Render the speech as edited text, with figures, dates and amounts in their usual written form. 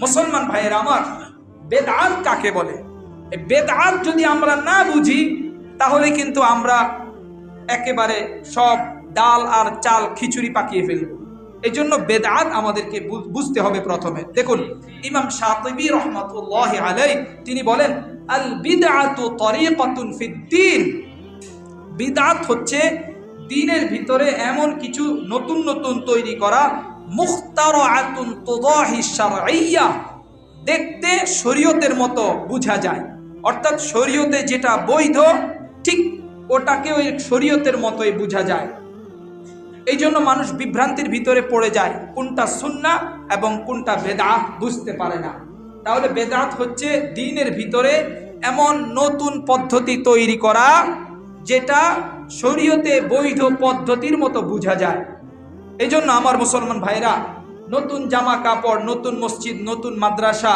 মুসলমান ভাইয়েরা আমার, বেদআত কাকে বলে? এই বেদআত যদি আমরা না বুঝি তাহলে কিন্তু আমরা একেবারে সব ডাল আর চাল খিচুড়ি পাকিয়ে ফেলব। এই জন্য বেদআত আমাদেরকে বুঝতে হবে। প্রথমে দেখুন, ইমাম শাতিবী রাহমাতুল্লাহি আলাইহি তিনি বলেন, আল বিদআতু তরিকাতুন ফিদ্দীন। বিদআত হচ্ছে দ্বীনের ভিতরে এমন কিছু নতুন নতুন তৈরি করা, মুখতারাআতুন তুদাহি শারঈয়্যা, দেখতে শরীয়তের মতো বোঝা যায়। অর্থাৎ শরীয়তে যেটা বৈধ ঠিক ওটাকে ওই শরীয়তের মতোই বোঝা যায়। এই জন্য মানুষ বিভ্রান্তির ভিতরে পড়ে যায়, কোনটা সুন্নাহ এবং কোনটা বেদআত বুঝতে পারে না। তাহলে বেদআত হচ্ছে দ্বীনের ভিতরে এমন নতুন পদ্ধতি তৈরি করা যেটা শরীয়তে বৈধ পদ্ধতির মতো বোঝা যায়। এই জন্য আমার মুসলমান ভাইরা, নতুন জামা কাপড়, নতুন মসজিদ, নতুন মাদ্রাসা